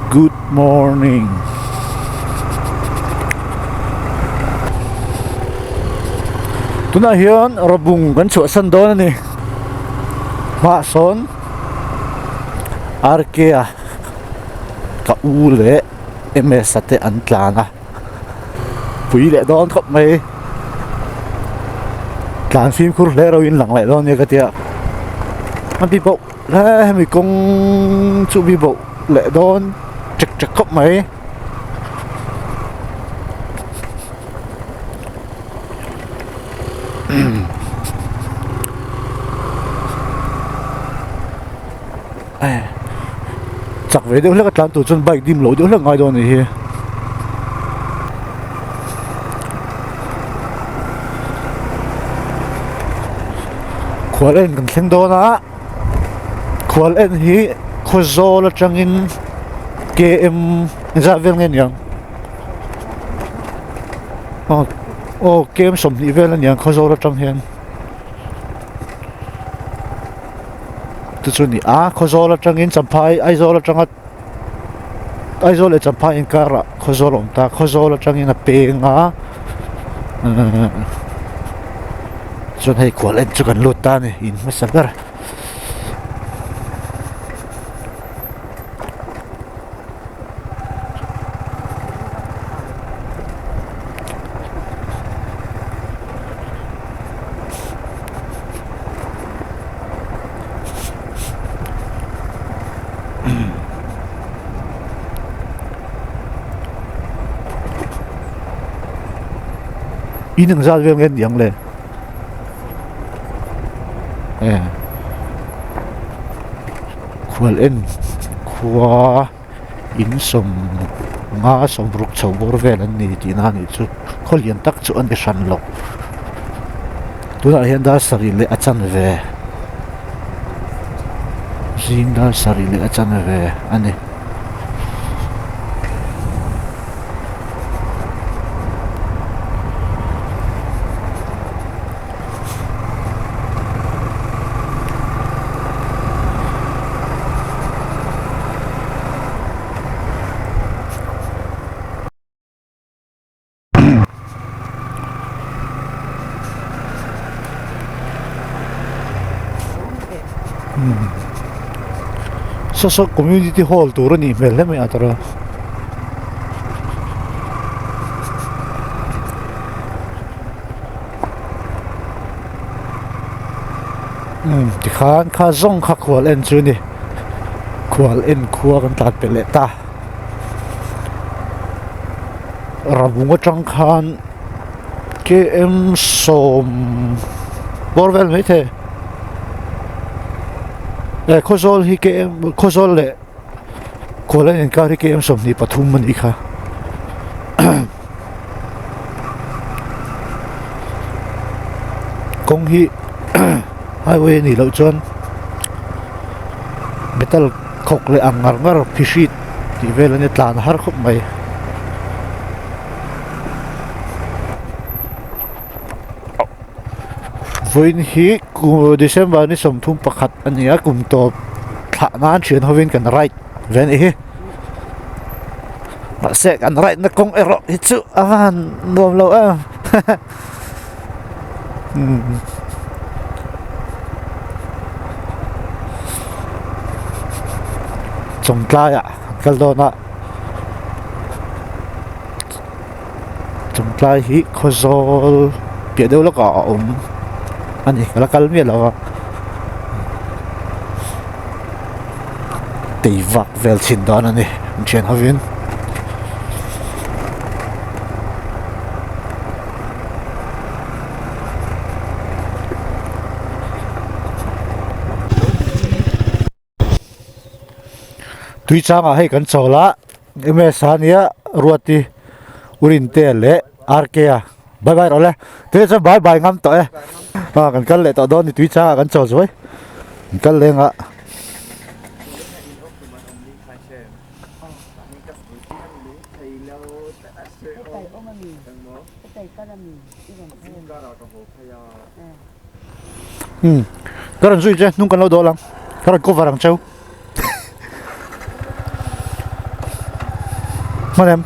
Good morning. Tuna hiyan rabung kan suasan doon ni. Mason arkea kaule emesate an tlanga. Pui le doon khop mai. Tlang phim khur le rawin lang lại doon ni katia. An bi bo la mi kong chu bi bo le doon chak chak khop mai. Chắc về đâu là cái tlan tụi chân bay tìm lối đâu là ngay đó này. Khoa lên cần xem đó na. Khoa lên hi khoa zo là chẳng in KM ra viên nghe nhang. KM sum đi về là nhang khoa zo là chẳng hiền. Tụi chân đi khoa zo là chẳng in chăm phai ai zo là chẳng at ai zo là chăm phai in cara khoa zo lom ta khoa zo là chẳng in apeng chân hay khoa lên cho cần lột ta này in mất sắp ra. Inang ra về nghe tiếng lên. Khoa lên khoa in som nga som ruk chau bor về lần này thì na này chú khol yên tắc chú anh cái săn lộc. Tôi đã hiện đã sari lệ achan về. Riêng đã sari lệ achan về anh này. So community hall turin email le may atara. Ti khan kha zong kha khwal en chu ni. Khwal en khuwa kan tlat pele ta. Rabunga chang khan KM som borvel mai the. Khozol hi KM khozol le khola en ka ri KM som ni pathum man ikha kong hi highway ni lo chon metal khok le angar ngar phishit ti vel ani tlan har khop mai voin hi ku December ni som thum pakhat ania kum to thla nan thian hovin kan ride ven hi ma se kan ride na kong ero hi chu avan nom lo a Chawngtlai-ah kaldona Chawngtlai hi khozol pia deuh lawk a awm ani kala kal mi lo tei vak vel chin don ani thian hovin tui changa hei kan chola eme sania ruati urin te le arkea bye bye rồi thế cho bye bye ngắm tội kan kal le to don ni tui changa kan chol rồi kal le nga karan zui je nung kan lo do lang karan ko varang chau mà em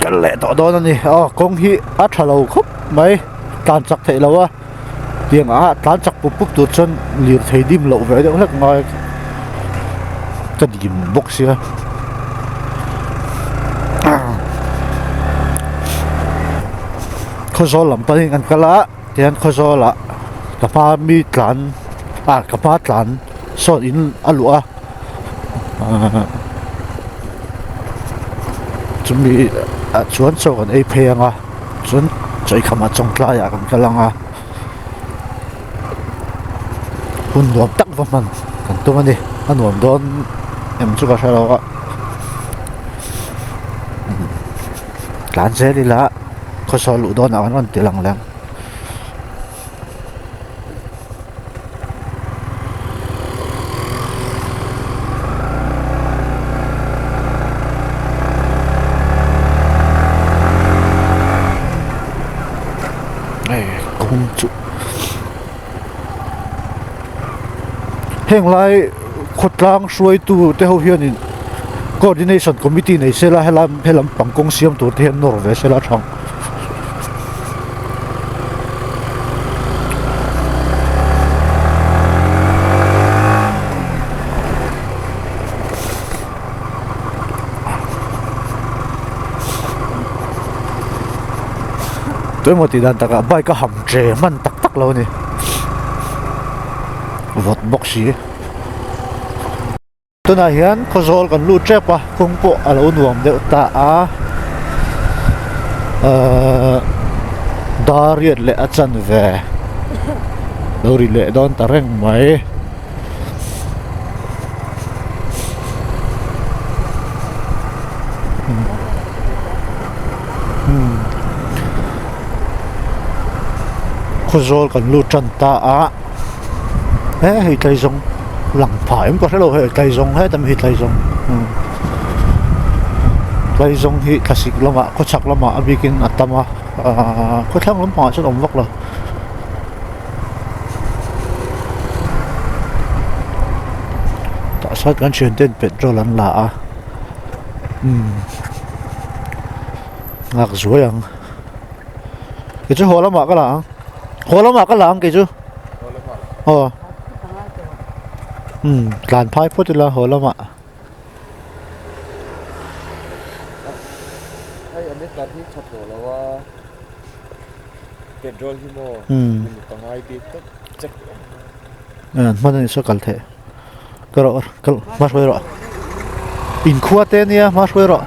cái lẽ tỏ đó nè công hi át thà lâu khúc mấy tàn chặt thấy lâu á tiếng tàn chặt bục tụt chân liền thấy dim lộ về đó hết ngoài cái dim bốc xia khó gió lắm tay anh cái lá tiền khó gió là cái pha mi tlan cái pha tlan sốt in alua chuẩn bị chuẩn cho con ai phèn chuẩn chạy khăm Chawngtlai còn cái lăng hun nuông tắc vào mình còn tôi anh đi anh nuông đón em chú cả sao đó lán xe đi lá có sao lũ đón nào anh tiền lăng lăng công chủ heng lai khot lang suai tu te ho hian coordination committee nei sela helam pangkong siam tu te norve sela thang tôi một tí đàn ta cả bay cả hầm trẻ man tắc lâu nè vót bốc xí tôi nói hiền có rồi còn lưu trép à không bộ ở lâu nuông đều ta đa riết lệ chân về đâu đi lệ đón ta rèn máy có rồi còn lưu chân ta hay cây giống lằng phải không có thể đâu hay cây giống hết tầm hít cây giống cây giống hít classic lắm ạ có chắc lắm ạ bikin atama có thằng lắm họ sẽ đồng vóc rồi tại sao cái chuyện tên petrol lần lạ ngạc rối ăn cái chú hồ lắm ạ cái làng cái chú làn phai phút là hồ lắm ạ hay anh biết cáiที่ขับรถแล้วว่าเป็นโรลที่โม่มันต้องให้ดีก็จะมันนี่สักกัลเทก็รอก็มาช่วยรออินขวดเนี่ยมาช่วยรอ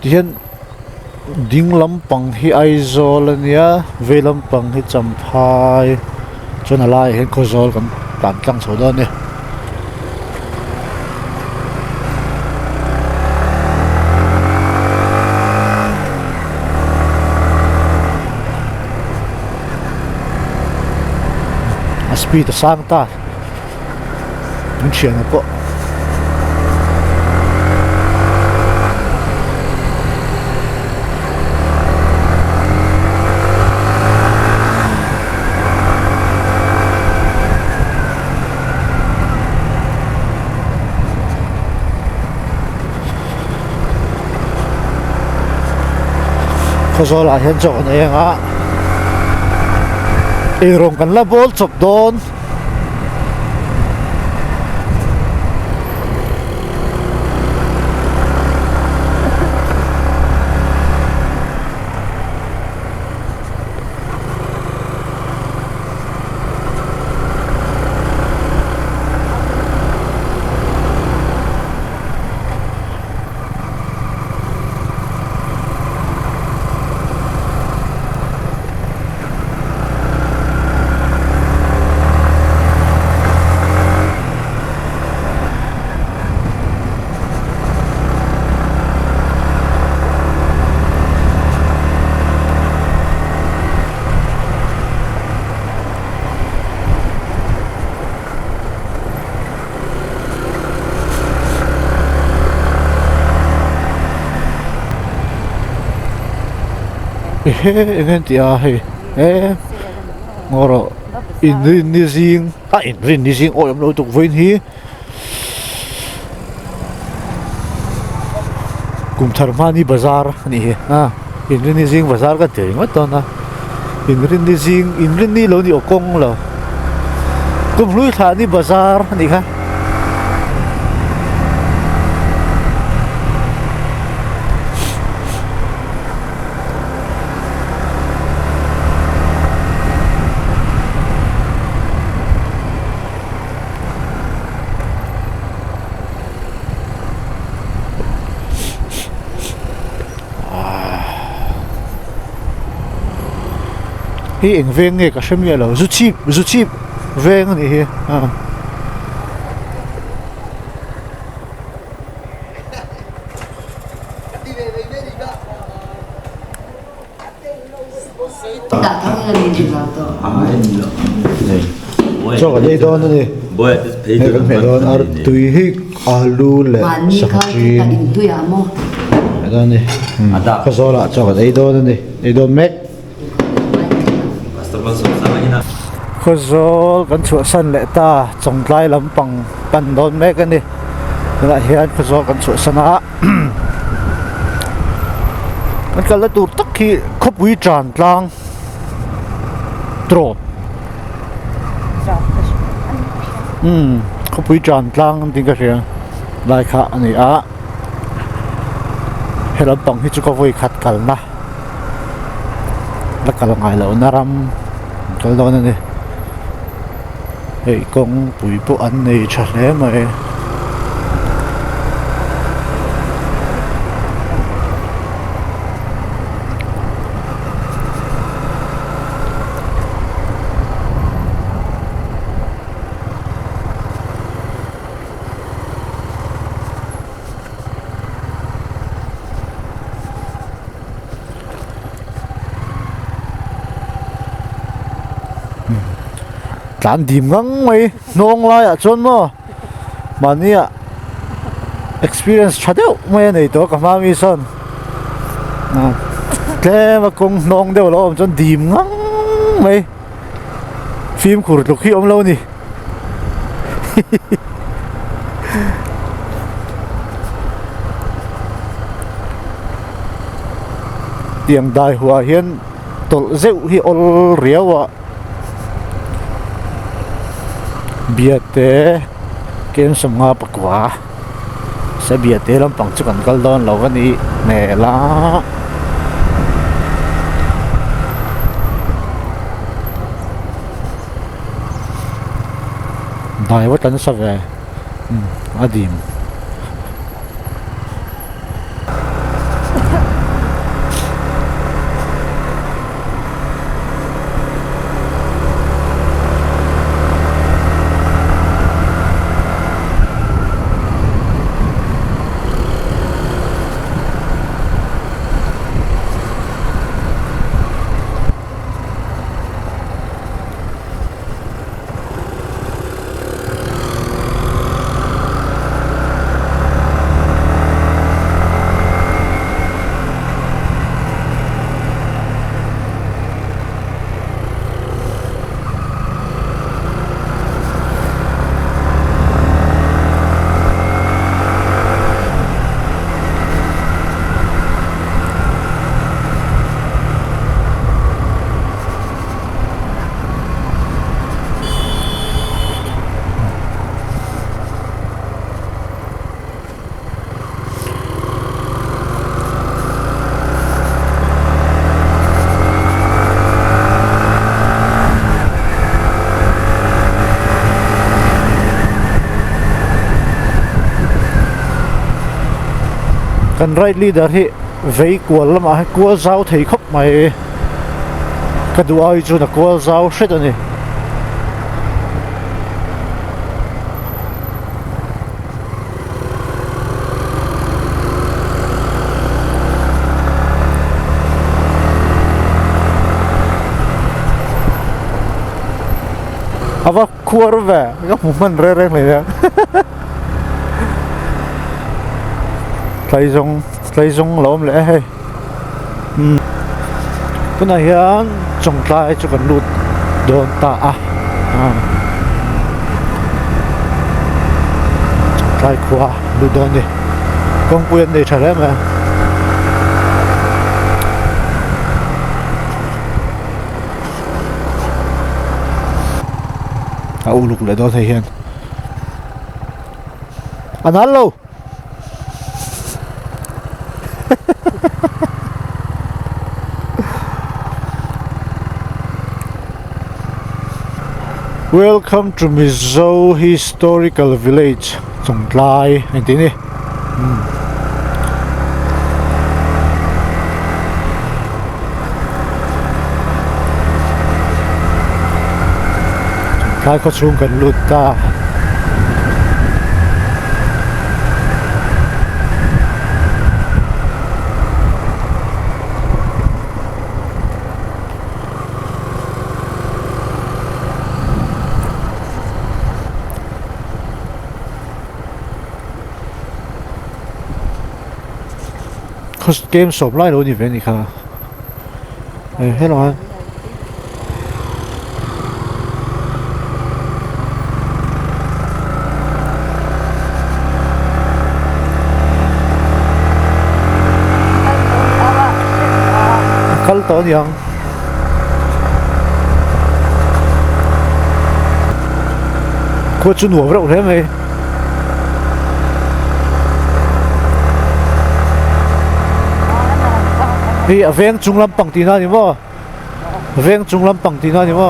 Diyan ding lampang hi aizol ania ve lampang hi champhai chona lai hen khozol kan tan tlang choda ne speed sang ta mun chian po khazol a hian chaw na eng a rong kan la bol chop don event ya he ngoro in nising in nising oi am lo tuk voin hi kum tharmani bazar ni he in nising bazar ka te ngot to na in nising in ni lo ni okong lo kum lui tha ni bazar ni kha hi eng veng nge ka hремia lo zu chip veng ni hi cho cái đây đó này cái mẹ đó ăn tùy hít alu lệ sabji đó này cái số là cho cái đây đó này đây đó mét khazol kan chu san le ta chawngtlai lampang pan don mek ani la hian khazol kan chu sana kan kal tu tak khi khawpui tran tlang tron khawpui tran tlang ting ka ria lai kha ani a helampang hi chu ka voi khat kal na la kal ngai lo naram kal don ani hei kong pui po an nei tha hle mai tlan dim ngang mai nong lai a chon mo mania experience thadeu mai nei to ka ma mi son tle ma kong nong deu lo chon dim ngang mai phim khur luk hi om lo ni tiang dai hua hian tol zeu hi ol riawa biate ken samnga pakwa sa biate lampang chu kan kal don lo ani ne la dai wa tan sa ve adim kan ride leader hi vei kual lama kual zau thei khop mai ka du ai chu na kual zau hret ani ava kuar ve ka man re re le ya tlai zong lom le he tuna hian Chawngtlai chu kan lut don ta a Chawngtlai khua lu don ni kong puyan nei thare ma a uluk le don hian an hallo Welcome to Mizo Historical Village, Chawngtlai. Nanti ni. Chawngtlai ko chung kan lut ta. Game shop lai lo ni ve ni kha hello ha kal to yang ko chu nuo ro re me hi aveng chunglam pangtina ni mo aveng chunglam pangtina ni mo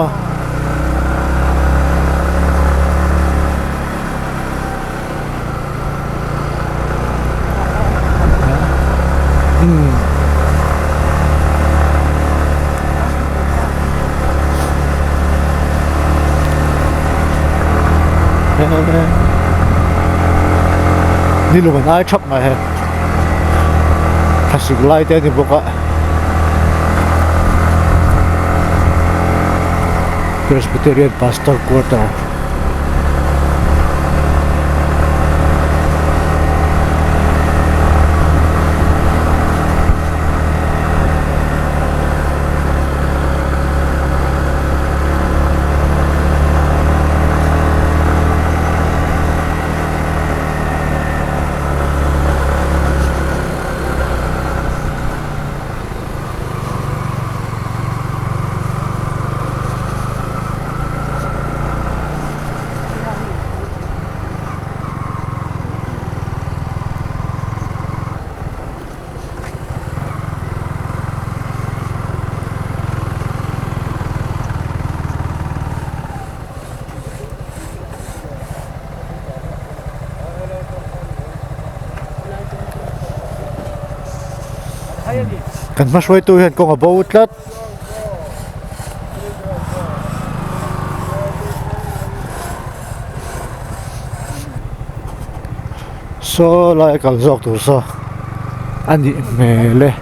ni lu man ai thap ma he thasik lai te ni boka Presbyterian Pastor Quarter. Kan mas way tu hian kong abo tlat so lai kal zok tu so ani mele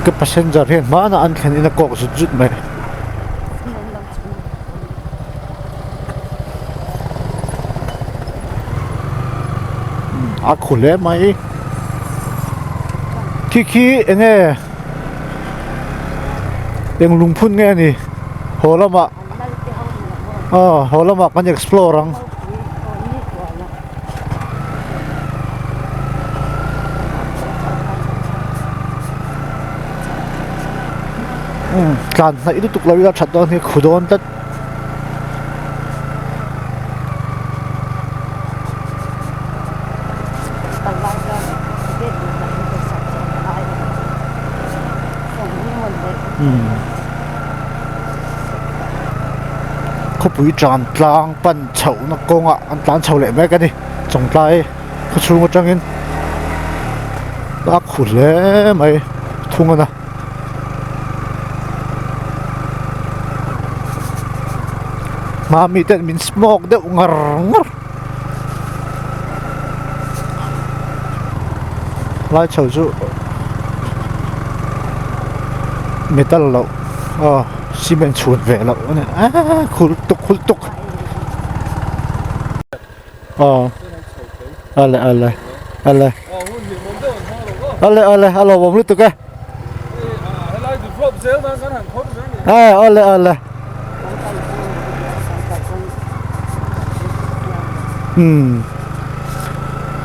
cái passenger hian mana an khen ina kok zut zut mai a khule mai khi enge eng lungphun nge ni holama holama kan explore ang tlan na itu tuk lawi la that don hi khudon tat Khawpui tràn tlang pan chậu nó công ạ ăn tlan chậu lệ mấy cái đi Chawngtlai có xuống một trăng đã khủ lẽ mày thung à mà mi tên mình smoke đeo ngar ngar lại chậu chú metal lậu cement chuột về lậu này khul tuk ale alo bom lu tuk ke ale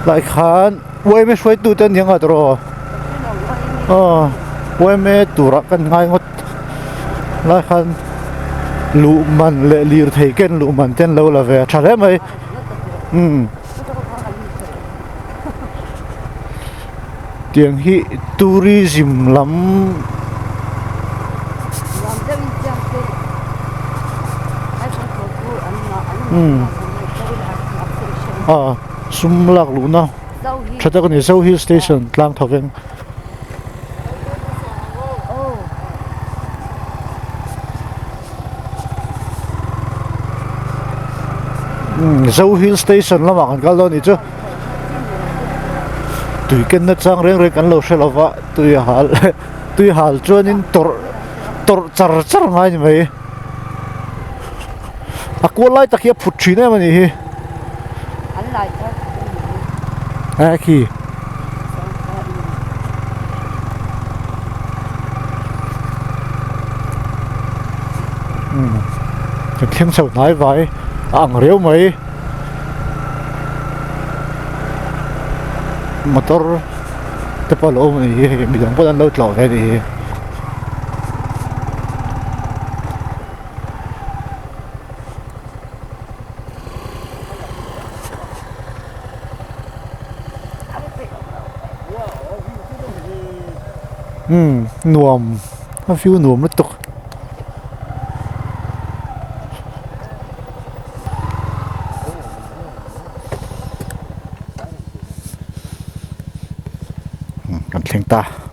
lại khán quay mấy suy tu tên những ở đó quay mấy tu ra cái ngay ngót lại khán lũ man lệ lir thấy cái lũ man tên lâu là về trả đấy mày tiếng hi tourism lắm sum lạc lũ nào cho ta còn sâu hill station tlang hovin sâu hill station lắm mà cái đó này chứ tùy cái nó trang riêng cái lô xe lova tùy hal cho nên tor char ngay như vậy cô lại ta kia phụt chín em này khi cái khen sầu nói vậy ăn riêu mấy motor tập lô này mình không có ăn lâu lẩu cái gì nuông nó phiêu nuông nó tục Chawngtlai ta